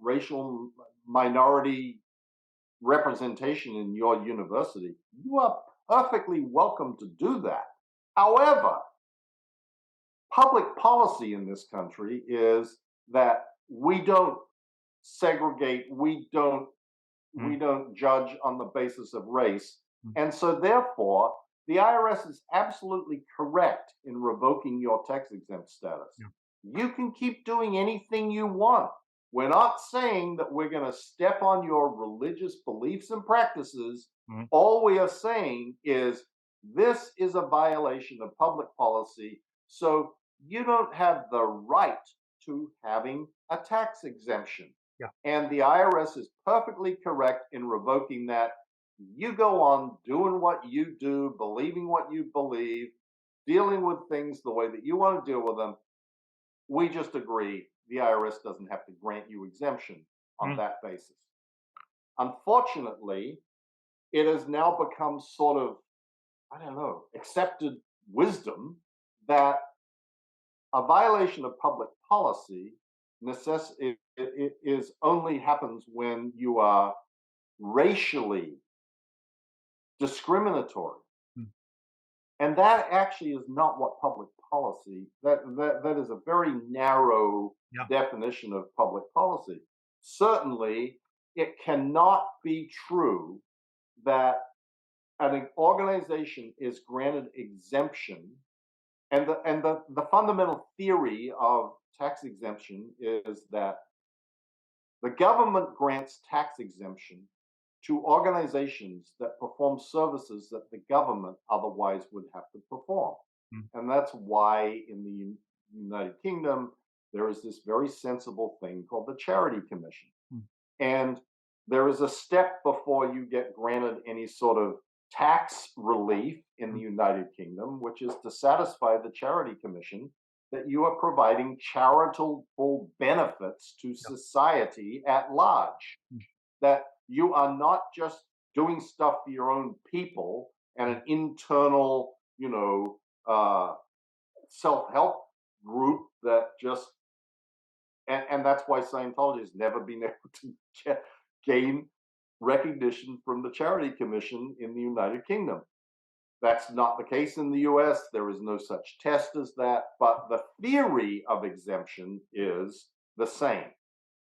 racial minority representation in your university, you are perfectly welcome to do that. However, public policy in this country is that we don't segregate, we don't judge on the basis of race. Mm. And so therefore, the IRS is absolutely correct in revoking your tax exempt status. Yeah. You can keep doing anything you want. We're not saying that we're going to step on your religious beliefs and practices. Mm. All we are saying is this is a violation of public policy, so you don't have the right to having a tax exemption. Yeah. And the IRS is perfectly correct in revoking that. You go on doing what you do, believing what you believe, dealing with things the way that you want to deal with them. We just agree the IRS doesn't have to grant you exemption on that basis. Unfortunately, it has now become sort of, accepted wisdom that a violation of public policy is only happens when you are racially discriminatory. Mm. And that actually is not what public policy, that is a very narrow definition of public policy. Certainly, it cannot be true that an organization is granted exemption, and the fundamental theory of tax exemption is that the government grants tax exemption to organizations that perform services that the government otherwise would have to perform. Mm. And that's why in the United Kingdom, there is this very sensible thing called the Charity Commission. Mm. And there is a step before you get granted any sort of tax relief in the United Kingdom, which is to satisfy the Charity Commission that you are providing charitable benefits to society at large. Mm. That you are not just doing stuff for your own people and an internal, self-help group that just, and that's why Scientology has never been able to gain recognition from the Charity Commission in the United Kingdom. That's not the case in the US. There is no such test as that. But the theory of exemption is the same.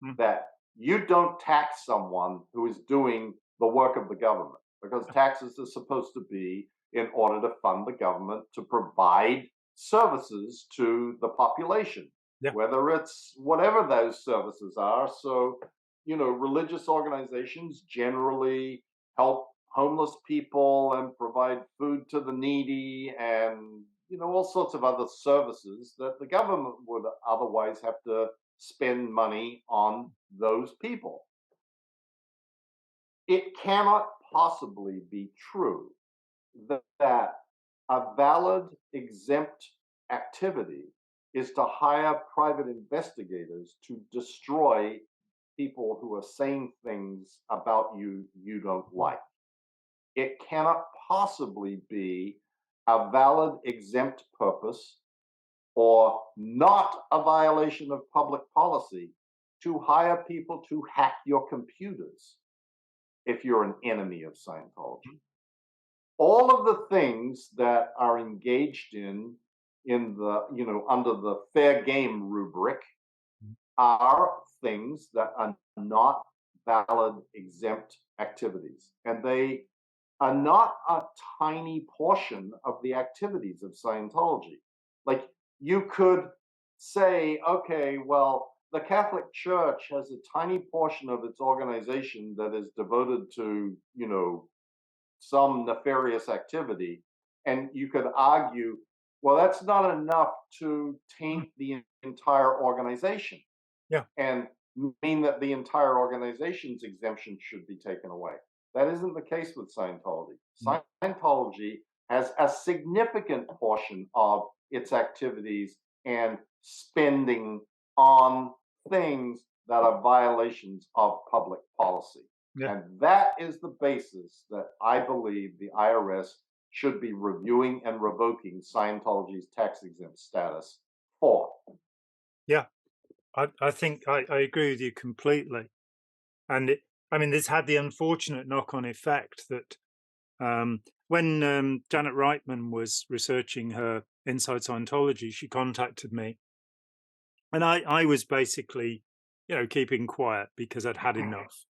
Mm. That you don't tax someone who is doing the work of the government, because taxes are supposed to be in order to fund the government to provide services to the population, whether it's whatever those services are. So, religious organizations generally help homeless people and provide food to the needy and, all sorts of other services that the government would otherwise have to spend money on those people. It cannot possibly be true that a valid exempt activity is to hire private investigators to destroy people who are saying things about you you don't like. It cannot possibly be a valid exempt purpose or not a violation of public policy to hire people to hack your computers if you're an enemy of Scientology. All of the things that are engaged in the, under the fair game rubric are things that are not valid exempt activities, and they are not a tiny portion of the activities of Scientology. Like, you could say, okay, well, the Catholic Church has a tiny portion of its organization that is devoted to, some nefarious activity. And you could argue, well, that's not enough to taint the entire organization. Yeah. And mean that the entire organization's exemption should be taken away. That isn't the case with Scientology. Scientology has a significant portion of its activities and spending on things that are violations of public policy. Yeah. And that is the basis that I believe the IRS should be reviewing and revoking Scientology's tax-exempt status for. Yeah, I think I agree with you completely. And this had the unfortunate knock-on effect that when Janet Reitman was researching her Inside Scientology, she contacted me. And I was basically, keeping quiet because I'd had enough.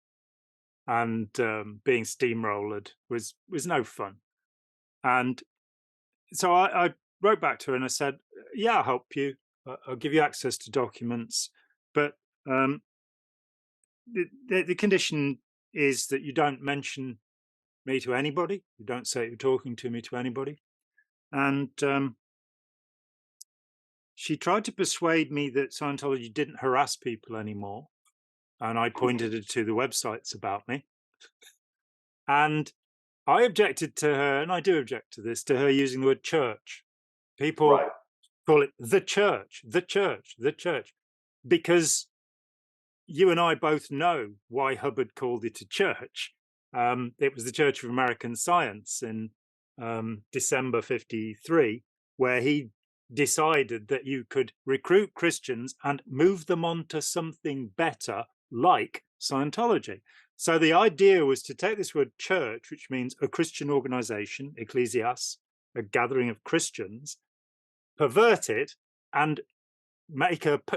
And being steamrolled was no fun. And so I wrote back to her and I said, yeah, I'll help you. I'll give you access to documents. But the condition is that you don't mention me to anybody. You don't say you're talking to me to anybody. And she tried to persuade me that Scientology didn't harass people anymore. And I pointed her to the websites about me. And I objected to her, and I do object to this, to her using the word church. People call it the church, the church, the church, because you and I both know why Hubbard called it a church. It was the Church of American Science in December 1953, where he decided that you could recruit Christians and move them on to something better, like Scientology. So the idea was to take this word church, which means a Christian organization, ecclesias, a gathering of Christians, pervert it and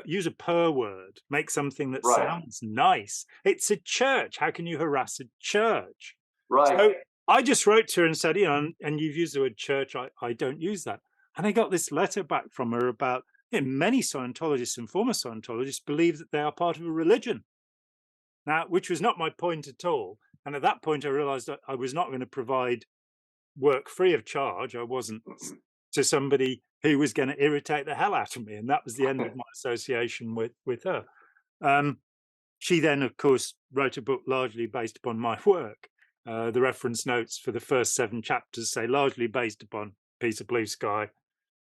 use a per word, make something that sounds nice. It's a church. How can you harass a church? Right. So I just wrote to her and said, and you've used the word church. I don't use that. And I got this letter back from her about many Scientologists and former Scientologists believe that they are part of a religion. Now, which was not my point at all. And at that point, I realized that I was not going to provide work free of charge. I wasn't to somebody who was going to irritate the hell out of me. And that was the end of my association with her. She then, of course, wrote a book largely based upon my work. The reference notes for the first 7 chapters say largely based upon Piece of Blue Sky,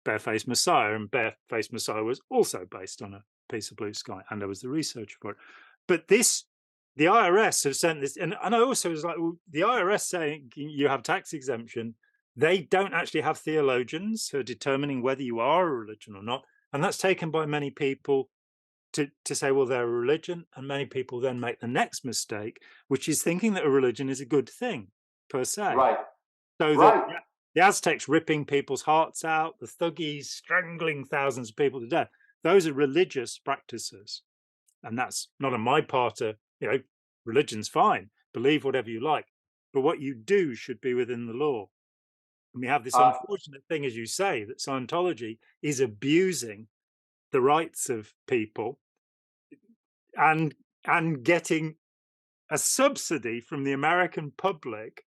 Barefaced Messiah. And Barefaced Messiah was also based on a Piece of Blue Sky. And there was the research for it. But the IRS have sent this, and I also was like, well, the IRS saying you have tax exemption, they don't actually have theologians who are determining whether you are a religion or not. And that's taken by many people to say, well, they're a religion. And many people then make the next mistake, which is thinking that a religion is a good thing per se. Right. So the Aztecs ripping people's hearts out, the Thuggees strangling thousands of people to death, those are religious practices. And that's not on my part to, religion's fine, believe whatever you like, but what you do should be within the law. And we have this unfortunate thing, as you say, that Scientology is abusing the rights of people and getting a subsidy from the American public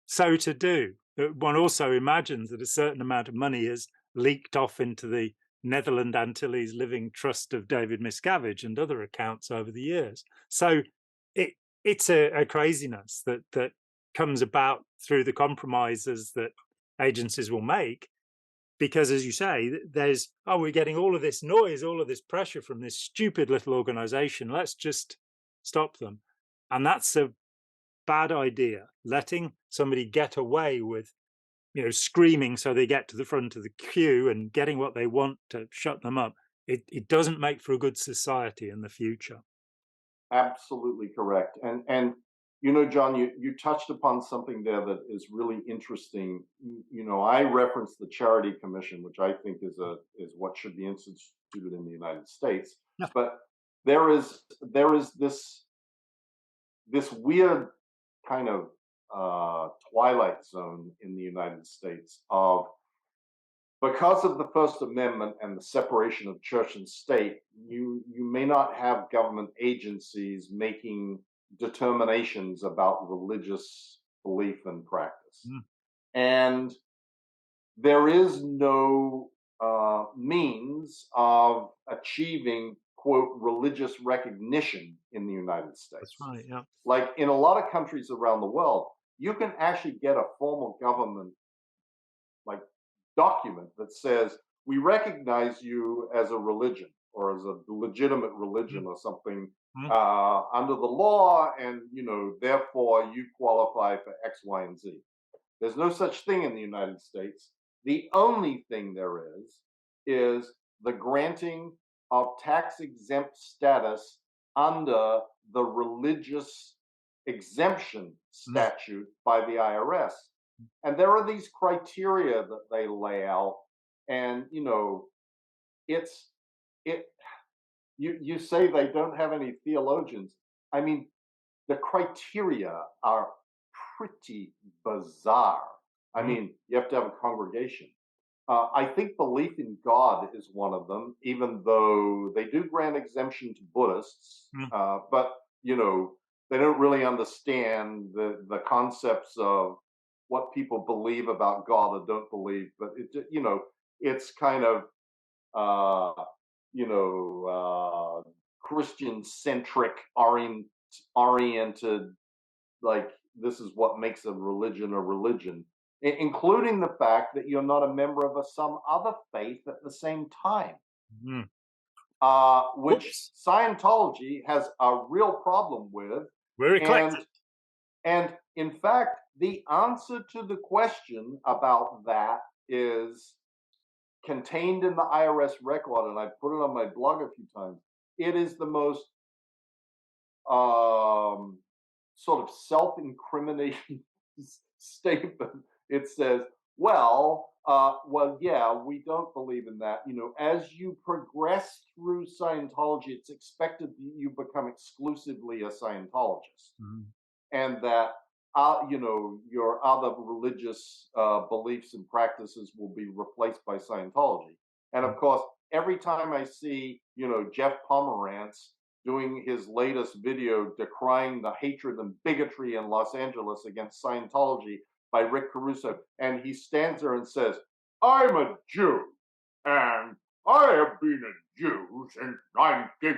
so to do. One also imagines that a certain amount of money has leaked off into the Netherland Antilles Living Trust of David Miscavige and other accounts over the years. So it's a craziness that comes about through the compromises that agencies will make. Because, as you say, there's, we're getting all of this noise, all of this pressure from this stupid little organization. Let's just stop them. And that's a bad idea. Letting somebody get away with, screaming so they get to the front of the queue and getting what they want to shut them up, it doesn't make for a good society in the future. Absolutely correct. And John, you touched upon something there that is really interesting. I referenced the Charity Commission, which I think is what should be instituted in the United States. Yeah. But there is this weird kind of twilight zone in the United States of, because of the First Amendment and the separation of church and state, you may not have government agencies making determinations about religious belief and practice. And there is no means of achieving, quote, religious recognition in the United States. That's right, yeah. Like in a lot of countries around the world, you can actually get a formal government like document that says, we recognize you as a religion or as a legitimate religion or something under the law, and therefore you qualify for X, Y, and Z. There's no such thing in the United States. The only thing there is the granting of tax-exempt status under the religious exemption statute by the IRS. And there are these criteria that they lay out, and you say they don't have any theologians. I mean, the criteria are pretty bizarre. I mean, you have to have a congregation. I think belief in God is one of them, even though they do grant exemption to Buddhists, but they don't really understand the concepts of what people believe about God or don't believe. But it's kind of Christian-centric, oriented, like this is what makes a religion, including the fact that you're not a member of some other faith at the same time, which Scientology has a real problem with. We're eclectic. And in fact, the answer to the question about that is contained in the IRS record, and I put it on my blog a few times. It is the most sort of self-incriminating statement. It says, well, yeah, we don't believe in that. As you progress through Scientology, it's expected that you become exclusively a Scientologist, and that your other religious beliefs and practices will be replaced by Scientology. And of course, every time I see Jeff Pomerantz doing his latest video decrying the hatred and bigotry in Los Angeles against Scientology by Rick Caruso, and he stands there and says, I'm a Jew, and I have been a Jew since 19 and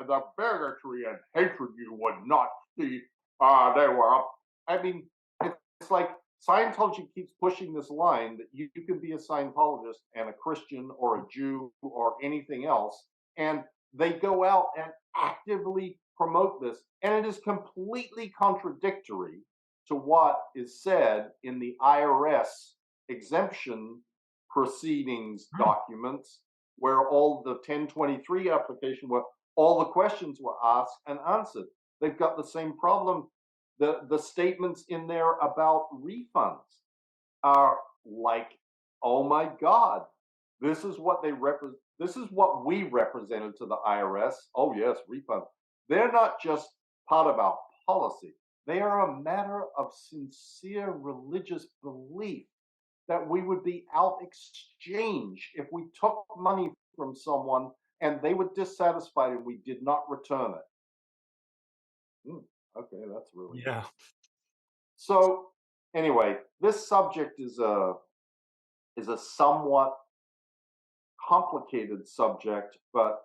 the bigotry and hatred you would not see, they were up. I mean, it's like Scientology keeps pushing this line that you can be a Scientologist and a Christian or a Jew or anything else, and they go out and actively promote this, and it is completely contradictory to what is said in the IRS exemption proceedings documents, where all the 1023 application, where all the questions were asked and answered. They've got the same problem. The statements in there about refunds are like, oh my God, this is what they represent. This is what we represented to the IRS. Oh yes, refund. They're not just part of our policy. They are a matter of sincere religious belief that we would be out exchange if we took money from someone and they were dissatisfied and we did not return it. Okay, that's really nice. So anyway, this subject is a somewhat complicated subject, but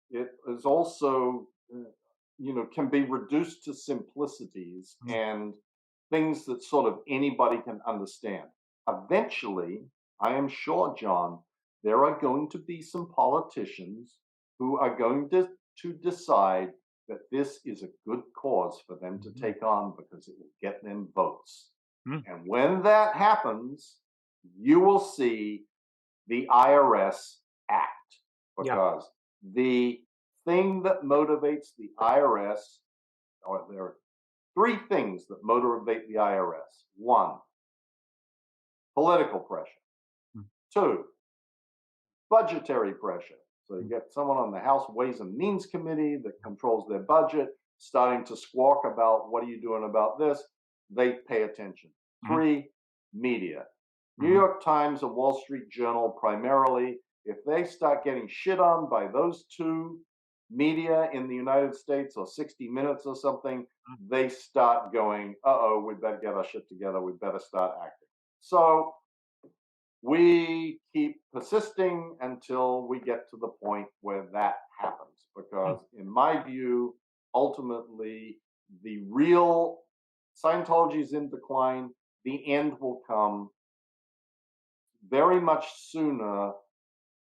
it is also can be reduced to simplicities and things that sort of anybody can understand. Eventually, I am sure, John, there are going to be some politicians who are going to decide that this is a good cause for them to take on because it will get them votes. And when that happens, you will see the IRS act, because the thing that motivates the IRS, or there are three things that motivate the IRS. One, political pressure. Two, budgetary pressure. So you get someone on the House Ways and Means Committee that controls their budget, starting to squawk about what are you doing about this? They pay attention. Three, media. New York Times and Wall Street Journal primarily, if they start getting shit on by those two media in the United States, or 60 Minutes or something, they start going, uh-oh, we better get our shit together, we better start acting. So we keep persisting until we get to the point where that happens, because in my view, ultimately, the real Scientology is in decline. The end will come very much sooner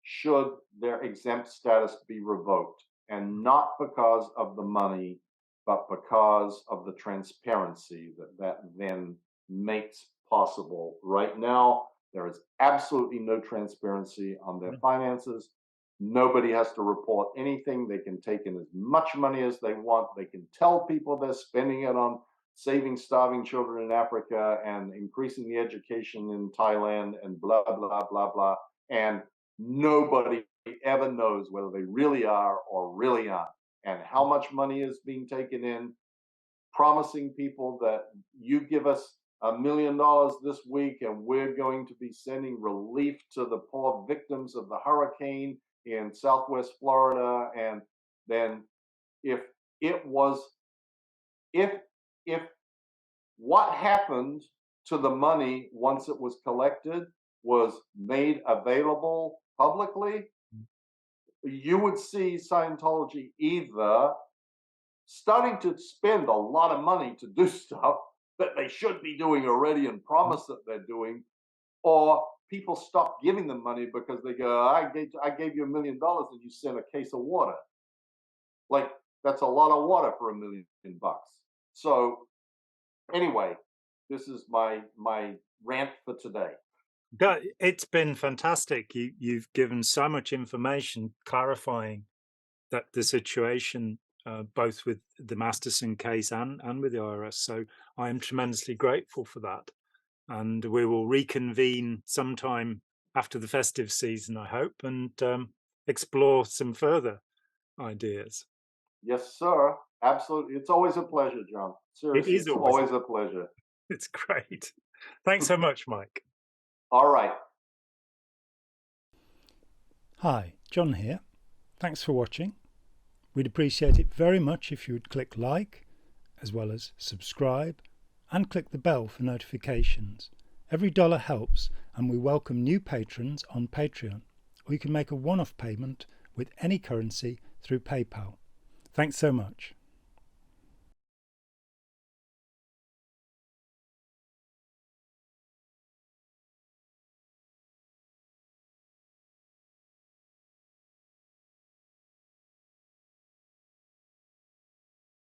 should their exempt status be revoked, and not because of the money, but because of the transparency that then makes possible. Right now, there is absolutely no transparency on their finances. Nobody has to report anything. They can take in as much money as they want. They can tell people they're spending it on saving starving children in Africa and increasing the education in Thailand and blah, blah, blah, blah. And nobody ever knows whether they really are or really aren't, and how much money is being taken in, promising people that you give us $1 million this week and we're going to be sending relief to the poor victims of the hurricane in Southwest Florida. And then if what happened to the money once it was collected was made available publicly, you would see Scientology either starting to spend a lot of money to do stuff that they should be doing already and promise that they're doing, or people stop giving them money because they go, I gave you $1 million and you sent a case of water. Like, that's a lot of water for $1 million. So anyway, this is my rant for today. It's been fantastic. You've given so much information clarifying that the situation, both with the Masterson case and with the IRS. So I am tremendously grateful for that. And we will reconvene sometime after the festive season, I hope, and explore some further ideas. Yes, sir. Absolutely. It's always a pleasure, John. Seriously, it's always a pleasure. It's great. Thanks so much, Mike. All right. Hi, John here. Thanks for watching. We'd appreciate it very much if you would click like, as well as subscribe, and click the bell for notifications. Every dollar helps, and we welcome new patrons on Patreon, or you can make a one-off payment with any currency through PayPal. Thanks so much.